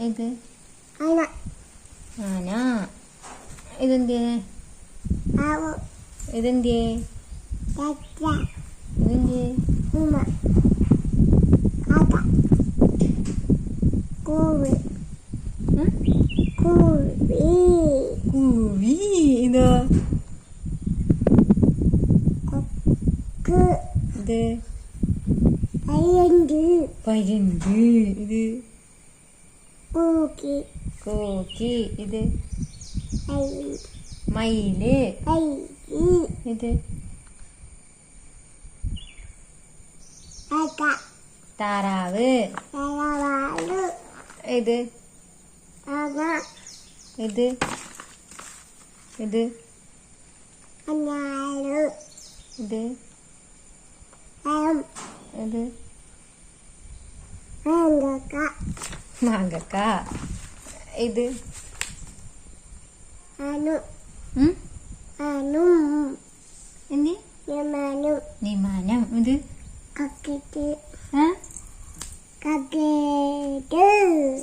ഇത് ആന. ഇതെന്തിയെ? ഇതെന്തിയെ? ഇതെന്തിയെ? കൂവി. ഇതോ? ഇത് പരുന്ത്. ഇത് കോക്കി. ഇത് മയില്. ഇത് താറാവ്. ഇത് ഇത് ഇത് ഇത് ഇത് മാങ്ങക്ക. ഇത് എന്തി? വിമാനം. ഇത്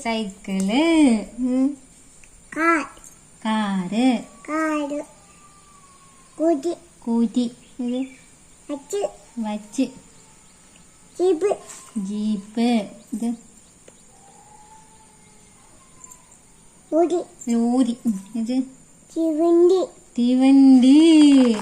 സൈക്കിള്. കാറ്. കൂറ്റി. ഇത് വച്ച്. ജീപ്പ്. ഇത് ലോറി. ഇത് തീവണ്ടി.